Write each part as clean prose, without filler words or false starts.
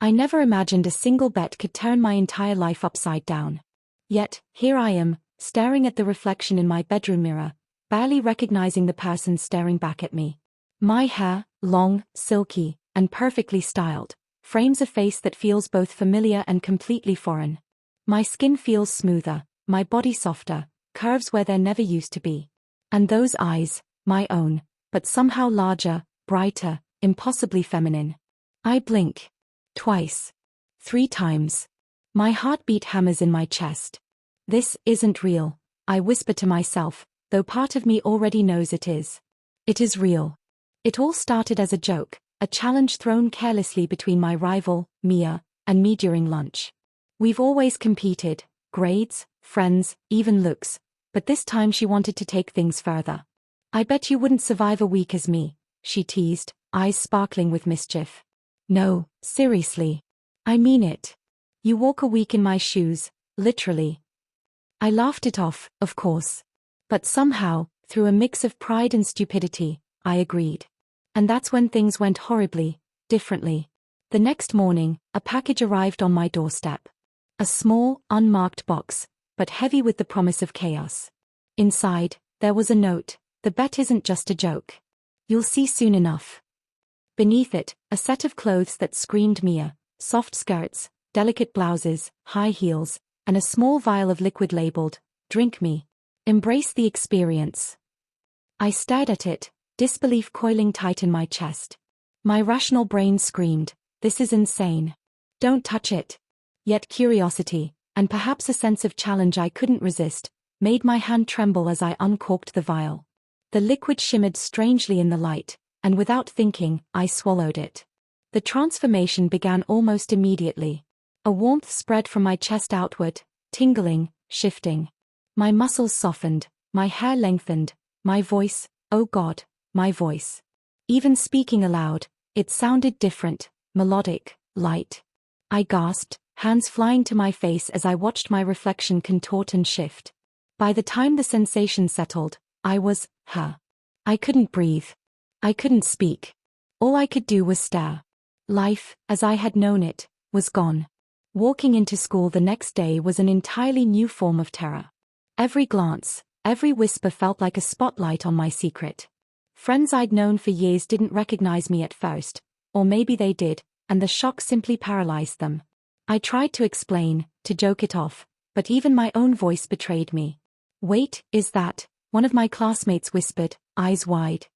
I never imagined a single bet could turn my entire life upside down. Yet, here I am, staring at the reflection in my bedroom mirror, barely recognizing the person staring back at me. My hair, long, silky, and perfectly styled, frames a face that feels both familiar and completely foreign. My skin feels smoother, my body softer, curves where there never used to be. And those eyes, my own, but somehow larger, brighter, impossibly feminine. I blink. Twice. 3 times. My heartbeat hammers in my chest. This isn't real, I whisper to myself, though part of me already knows it is. It is real. It all started as a joke, a challenge thrown carelessly between my rival, Mia, and me during lunch. We've always competed, grades, friends, even looks, but this time she wanted to take things further. I bet you wouldn't survive a week as me, she teased, eyes sparkling with mischief. No, seriously. I mean it. You walk a week in my shoes, literally. I laughed it off, of course. But somehow, through a mix of pride and stupidity, I agreed. And that's when things went horribly, differently. The next morning, a package arrived on my doorstep. A small, unmarked box, but heavy with the promise of chaos. Inside, there was a note: the bet isn't just a joke. You'll see soon enough. Beneath it, a set of clothes that screamed Mia, soft skirts, delicate blouses, high heels, and a small vial of liquid labeled, "Drink me. Embrace the experience." I stared at it, disbelief coiling tight in my chest. My rational brain screamed, "This is insane. Don't touch it." Yet curiosity, and perhaps a sense of challenge I couldn't resist, made my hand tremble as I uncorked the vial. The liquid shimmered strangely in the light, and without thinking, I swallowed it. The transformation began almost immediately. A warmth spread from my chest outward, tingling, shifting. My muscles softened, my hair lengthened, my voice, oh God, my voice. Even speaking aloud, it sounded different, melodic, light. I gasped, hands flying to my face as I watched my reflection contort and shift. By the time the sensation settled, I was her. I couldn't breathe. I couldn't speak. All I could do was stare. Life, as I had known it, was gone. Walking into school the next day was an entirely new form of terror. Every glance, every whisper felt like a spotlight on my secret. Friends I'd known for years didn't recognize me at first, or maybe they did, and the shock simply paralyzed them. I tried to explain, to joke it off, but even my own voice betrayed me. "Wait, is that?" one of my classmates whispered, eyes wide.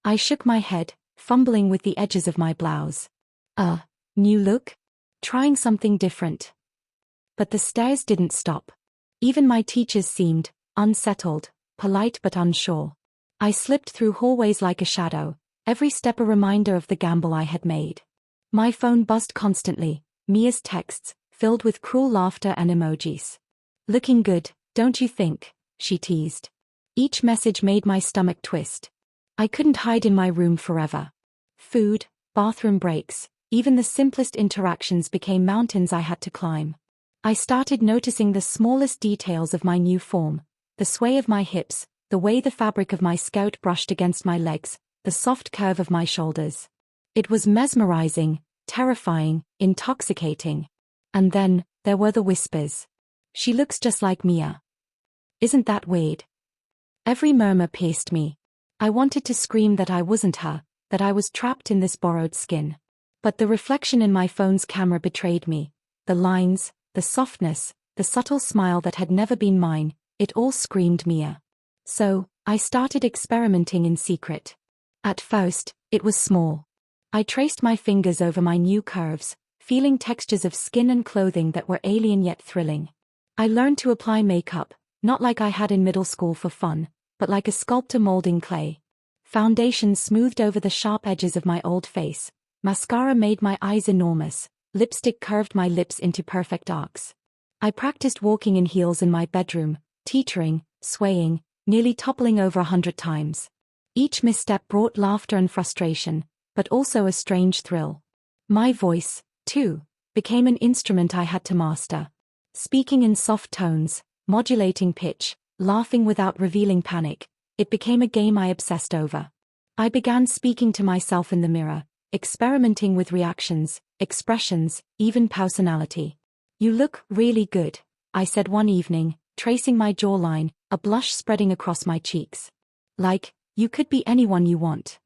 I shook my head, fumbling with the edges of my blouse. New look? Trying something different. But the stares didn't stop. Even my teachers seemed unsettled, polite but unsure. I slipped through hallways like a shadow, every step a reminder of the gamble I had made. My phone buzzed constantly, Mia's texts, filled with cruel laughter and emojis. "Looking good, don't you think?" she teased. Each message made my stomach twist. I couldn't hide in my room forever. Food, bathroom breaks, even the simplest interactions became mountains I had to climb. I started noticing the smallest details of my new form, the sway of my hips, the way the fabric of my skirt brushed against my legs, the soft curve of my shoulders. It was mesmerizing, terrifying, intoxicating. And then, there were the whispers. "She looks just like Mia. Isn't that weird?" Every murmur pierced me. I wanted to scream that I wasn't her, that I was trapped in this borrowed skin. But the reflection in my phone's camera betrayed me. The lines, the softness, the subtle smile that had never been mine, it all screamed Mia. So, I started experimenting in secret. At first, it was small. I traced my fingers over my new curves, feeling textures of skin and clothing that were alien yet thrilling. I learned to apply makeup, not like I had in middle school for fun, but like a sculptor molding clay. Foundation smoothed over the sharp edges of my old face, mascara made my eyes enormous, lipstick curved my lips into perfect arcs. I practiced walking in heels in my bedroom, teetering, swaying, nearly toppling over 100 times. Each misstep brought laughter and frustration, but also a strange thrill. My voice, too, became an instrument I had to master. Speaking in soft tones, modulating pitch, laughing without revealing panic, it became a game I obsessed over. I began speaking to myself in the mirror, experimenting with reactions, expressions, even personality. "You look really good," I said one evening, tracing my jawline, a blush spreading across my cheeks. "Like, you could be anyone you want."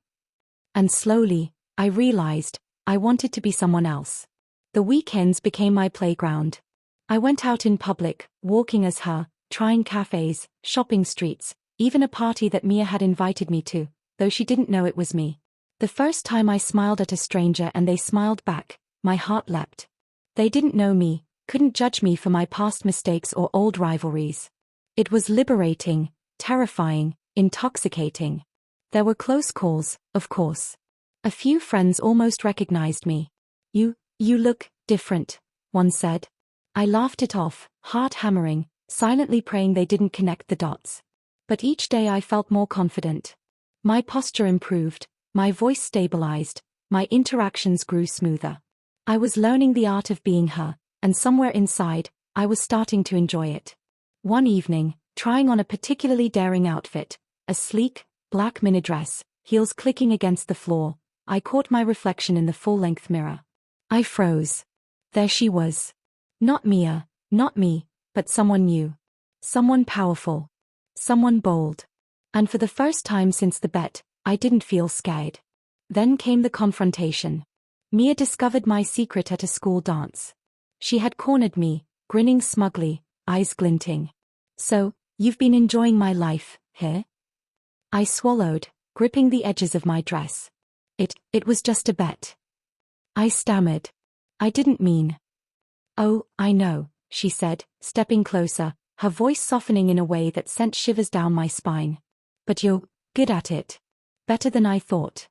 And slowly, I realized, I wanted to be someone else. The weekends became my playground. I went out in public, walking as her, trying cafes, shopping streets, even a party that Mia had invited me to, though she didn't know it was me. The first time I smiled at a stranger and they smiled back, my heart leapt. They didn't know me, couldn't judge me for my past mistakes or old rivalries. It was liberating, terrifying, intoxicating. There were close calls, of course. A few friends almost recognized me. You look different," one said. I laughed it off, heart hammering, silently praying they didn't connect the dots. But each day I felt more confident. My posture improved, my voice stabilized, my interactions grew smoother. I was learning the art of being her, and somewhere inside, I was starting to enjoy it. One evening, trying on a particularly daring outfit, a sleek, black mini dress, heels clicking against the floor, I caught my reflection in the full-length mirror. I froze. There she was. Not Mia, not me, but someone new. Someone powerful. Someone bold. And for the first time since the bet, I didn't feel scared. Then came the confrontation. Mia discovered my secret at a school dance. She had cornered me, grinning smugly, eyes glinting. "So, you've been enjoying my life, here?" I swallowed, gripping the edges of my dress. It was just a bet." I stammered. "I didn't mean." "Oh, I know," she said, stepping closer, her voice softening in a way that sent shivers down my spine. "But you're good at it. Better than I thought."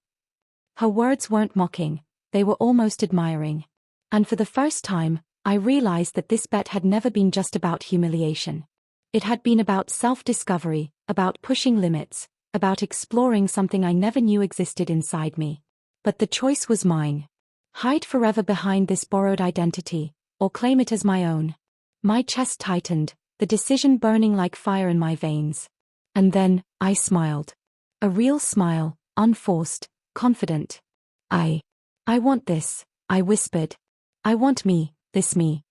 Her words weren't mocking, they were almost admiring. And for the first time, I realized that this bet had never been just about humiliation. It had been about self-discovery, about pushing limits, about exploring something I never knew existed inside me. But the choice was mine. Hide forever behind this borrowed identity, or claim it as my own. My chest tightened, the decision burning like fire in my veins. And then, I smiled. A real smile, unforced, confident. I want this," I whispered. "I want me, this me."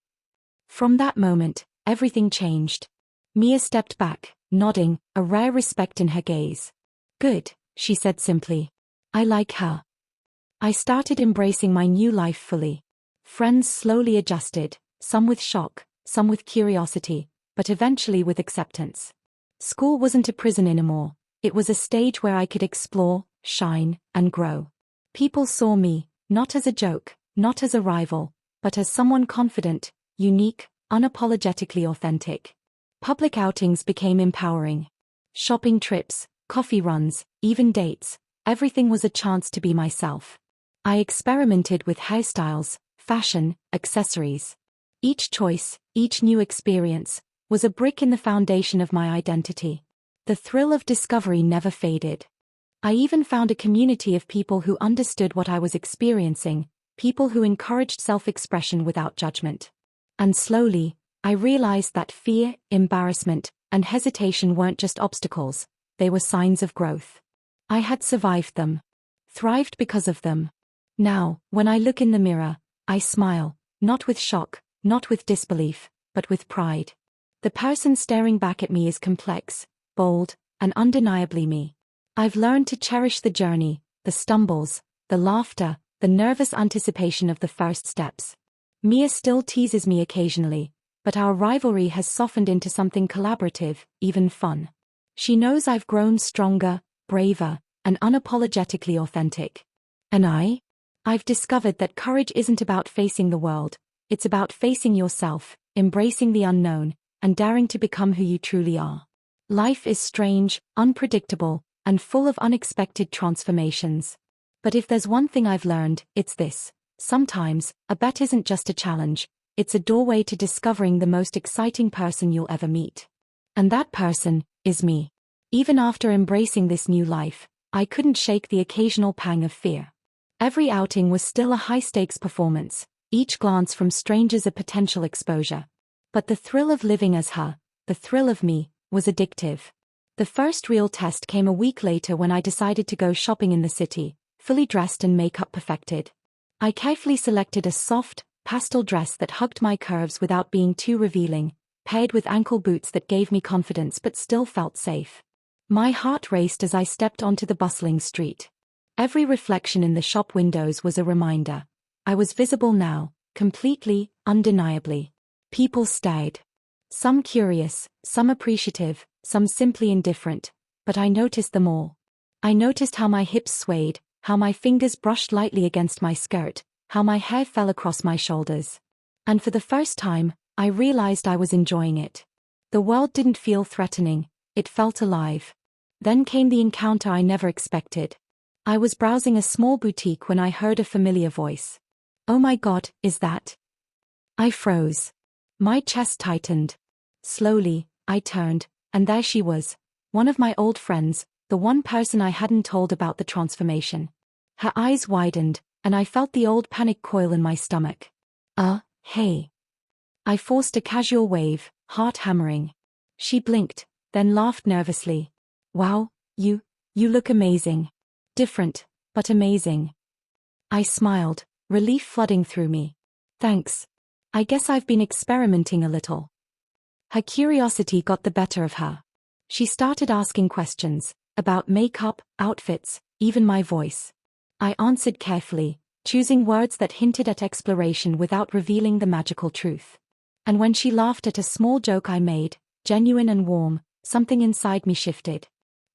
From that moment, everything changed. Mia stepped back, nodding, a rare respect in her gaze. "Good," she said simply. "I like her." I started embracing my new life fully. Friends slowly adjusted, some with shock, some with curiosity, but eventually with acceptance. School wasn't a prison anymore, it was a stage where I could explore, shine, and grow. People saw me, not as a joke, not as a rival, but as someone confident, unique, unapologetically authentic. Public outings became empowering. Shopping trips, coffee runs, even dates, everything was a chance to be myself. I experimented with hairstyles, fashion, accessories. Each choice, each new experience, was a brick in the foundation of my identity. The thrill of discovery never faded. I even found a community of people who understood what I was experiencing, people who encouraged self-expression without judgment. And slowly, I realized that fear, embarrassment, and hesitation weren't just obstacles, they were signs of growth. I had survived them. Thrived because of them. Now, when I look in the mirror, I smile, not with shock, not with disbelief, but with pride. The person staring back at me is complex, bold, and undeniably me. I've learned to cherish the journey, the stumbles, the laughter, the nervous anticipation of the first steps. Mia still teases me occasionally, but our rivalry has softened into something collaborative, even fun. She knows I've grown stronger, braver, and unapologetically authentic. And I've discovered that courage isn't about facing the world, it's about facing yourself, embracing the unknown, and daring to become who you truly are. Life is strange, unpredictable, and full of unexpected transformations. But if there's one thing I've learned, it's this. Sometimes, a bet isn't just a challenge, it's a doorway to discovering the most exciting person you'll ever meet. And that person is me. Even after embracing this new life, I couldn't shake the occasional pang of fear. Every outing was still a high-stakes performance, each glance from strangers a potential exposure. But the thrill of living as her, the thrill of me, was addictive. The first real test came a week later when I decided to go shopping in the city, fully dressed and makeup perfected. I carefully selected a soft, pastel dress that hugged my curves without being too revealing, paired with ankle boots that gave me confidence but still felt safe. My heart raced as I stepped onto the bustling street. Every reflection in the shop windows was a reminder. I was visible now, completely, undeniably. People stared. Some curious, some appreciative, some simply indifferent, but I noticed them all. I noticed how my hips swayed, how my fingers brushed lightly against my skirt, how my hair fell across my shoulders. And for the first time, I realized I was enjoying it. The world didn't feel threatening, it felt alive. Then came the encounter I never expected. I was browsing a small boutique when I heard a familiar voice. "Oh my God, is that?" I froze. My chest tightened. Slowly, I turned, and there she was, one of my old friends, the one person I hadn't told about the transformation. Her eyes widened, and I felt the old panic coil in my stomach. Hey. I forced a casual wave, heart hammering. She blinked, then laughed nervously. "Wow, you look amazing. Different, but amazing." I smiled, relief flooding through me. "Thanks. I guess I've been experimenting a little." Her curiosity got the better of her. She started asking questions, about makeup, outfits, even my voice. I answered carefully, choosing words that hinted at exploration without revealing the magical truth. And when she laughed at a small joke I made, genuine and warm, something inside me shifted.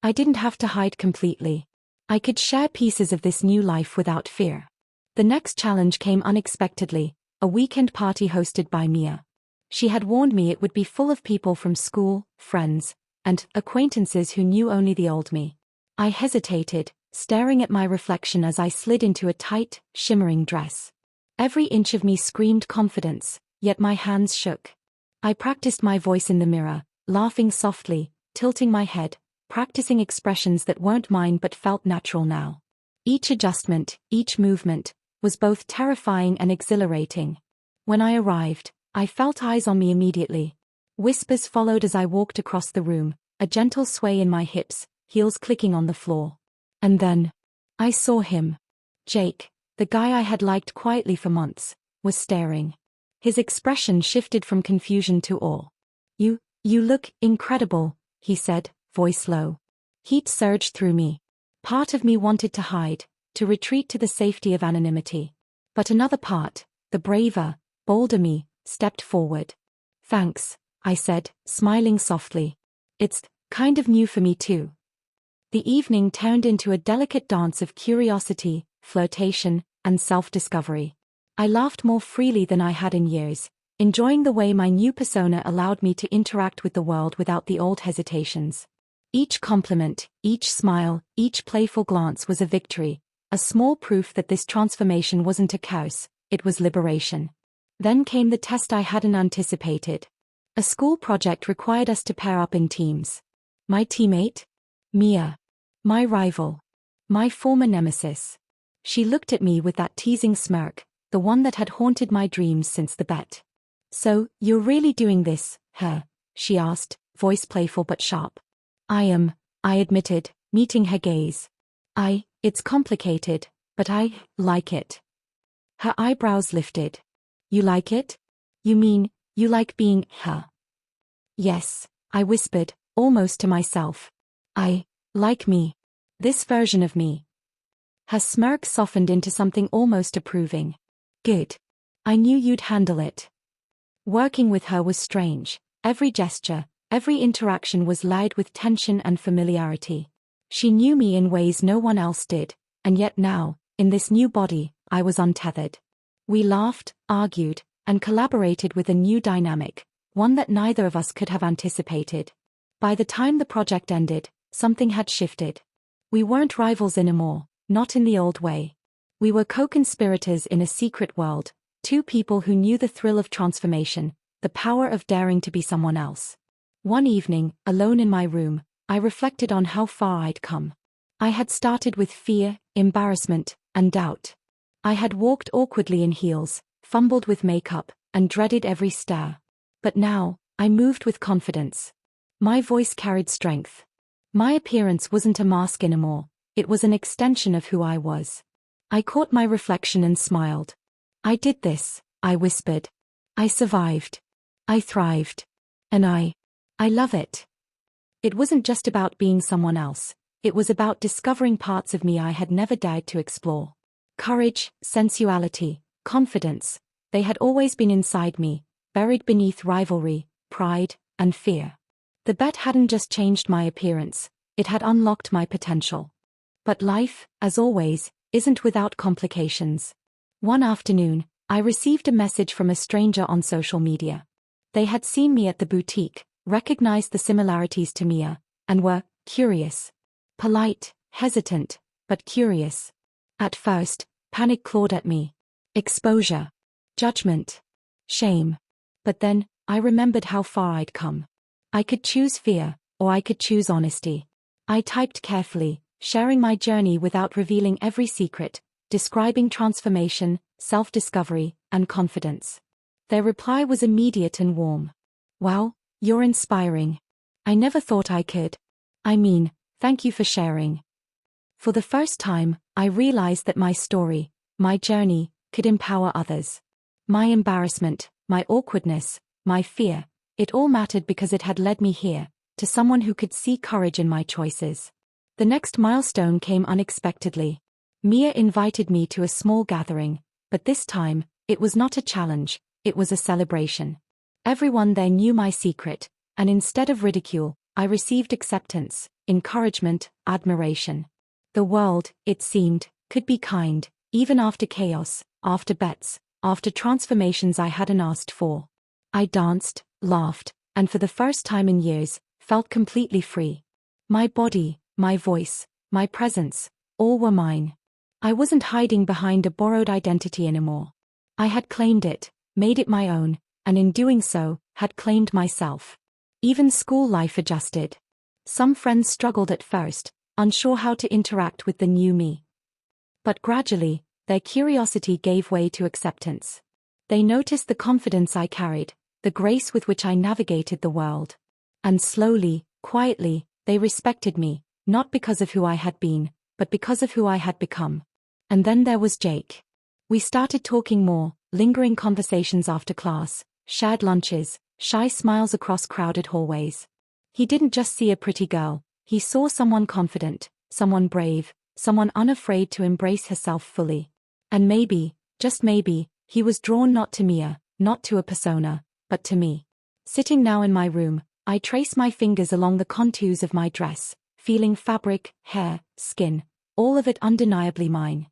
I didn't have to hide completely. I could share pieces of this new life without fear. The next challenge came unexpectedly, a weekend party hosted by Mia. She had warned me it would be full of people from school, friends, and acquaintances who knew only the old me. I hesitated, staring at my reflection as I slid into a tight, shimmering dress. Every inch of me screamed confidence, yet my hands shook. I practiced my voice in the mirror, laughing softly, tilting my head, practicing expressions that weren't mine but felt natural now. Each adjustment, each movement, was both terrifying and exhilarating. When I arrived, I felt eyes on me immediately. Whispers followed as I walked across the room, a gentle sway in my hips, heels clicking on the floor. And then, I saw him. Jake, the guy I had liked quietly for months, was staring. His expression shifted from confusion to awe. You look incredible," he said, voice low. Heat surged through me. Part of me wanted to hide, to retreat to the safety of anonymity. But another part, the braver, bolder me, stepped forward. "Thanks," I said, smiling softly. "It's kind of new for me too." The evening turned into a delicate dance of curiosity, flirtation, and self-discovery. I laughed more freely than I had in years, enjoying the way my new persona allowed me to interact with the world without the old hesitations. Each compliment, each smile, each playful glance was a victory, a small proof that this transformation wasn't a curse, it was liberation. Then came the test I hadn't anticipated. A school project required us to pair up in teams. My teammate? Mia. My rival. My former nemesis. She looked at me with that teasing smirk, the one that had haunted my dreams since the bet. "So, you're really doing this, huh?" she asked, voice playful but sharp. "I am," I admitted, meeting her gaze. It's complicated, but I like it." Her eyebrows lifted. "You like it? You mean, you like being her?" "Yes," I whispered, almost to myself. "I like me. This version of me." Her smirk softened into something almost approving. "Good. I knew you'd handle it." Working with her was strange. Every gesture, every interaction was layered with tension and familiarity. She knew me in ways no one else did, and yet now, in this new body, I was untethered. We laughed, argued, and collaborated with a new dynamic, one that neither of us could have anticipated. By the time the project ended, something had shifted. We weren't rivals anymore, not in the old way. We were co-conspirators in a secret world, two people who knew the thrill of transformation, the power of daring to be someone else. One evening, alone in my room, I reflected on how far I'd come. I had started with fear, embarrassment, and doubt. I had walked awkwardly in heels, fumbled with makeup, and dreaded every stare. But now, I moved with confidence. My voice carried strength. My appearance wasn't a mask anymore, It was an extension of who I was. I caught my reflection and smiled. I did this, I whispered. I survived. I thrived. And I love it. It wasn't just about being someone else. It was about discovering parts of me I had never dared to explore. Courage, sensuality, confidence, they had always been inside me, buried beneath rivalry, pride, and fear. The bet hadn't just changed my appearance, it had unlocked my potential. But life, as always, isn't without complications. One afternoon, I received a message from a stranger on social media. They had seen me at the boutique, recognized the similarities to Mia, and were curious. Polite, hesitant, but curious. At first, panic clawed at me. Exposure. Judgment. Shame. But then, I remembered how far I'd come. I could choose fear, or I could choose honesty. I typed carefully, sharing my journey without revealing every secret, describing transformation, self-discovery, and confidence. Their reply was immediate and warm. Wow, you're inspiring. I never thought I could. Thank you for sharing. For the first time, I realized that my story, my journey, could empower others. My embarrassment, my awkwardness, my fear, it all mattered because it had led me here, to someone who could see courage in my choices. The next milestone came unexpectedly. Mia invited me to a small gathering, but this time, it was not a challenge, it was a celebration. Everyone there knew my secret, and instead of ridicule, I received acceptance, encouragement, admiration. The world, it seemed, could be kind, even after chaos, after bets, after transformations I hadn't asked for. I danced, laughed, and for the first time in years, felt completely free. My body, my voice, my presence, all were mine. I wasn't hiding behind a borrowed identity anymore. I had claimed it, made it my own, and in doing so, had claimed myself. Even school life adjusted. Some friends struggled at first, unsure how to interact with the new me. But gradually, their curiosity gave way to acceptance. They noticed the confidence I carried, the grace with which I navigated the world. And slowly, quietly, they respected me, not because of who I had been, but because of who I had become. And then there was Jake. We started talking more, lingering conversations after class, shared lunches, shy smiles across crowded hallways. He didn't just see a pretty girl, he saw someone confident, someone brave, someone unafraid to embrace herself fully. And maybe, just maybe, he was drawn not to Mia, not to a persona, but to me. Sitting now in my room, I trace my fingers along the contours of my dress, feeling fabric, hair, skin, all of it undeniably mine.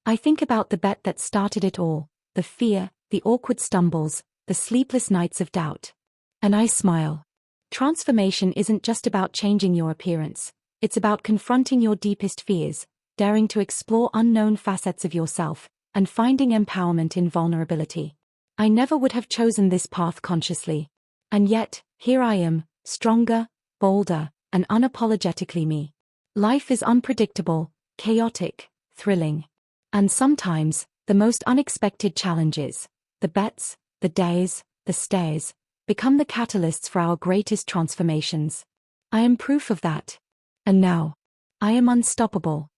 I think about the bet that started it all, the fear, the awkward stumbles, the sleepless nights of doubt. And I smile. Transformation isn't just about changing your appearance, it's about confronting your deepest fears, daring to explore unknown facets of yourself, and finding empowerment in vulnerability. I never would have chosen this path consciously. And yet, here I am, stronger, bolder, and unapologetically me. Life is unpredictable, chaotic, thrilling. And sometimes, the most unexpected challenges, the bets, the days, the stares, become the catalysts for our greatest transformations. I am proof of that. And now, I am unstoppable.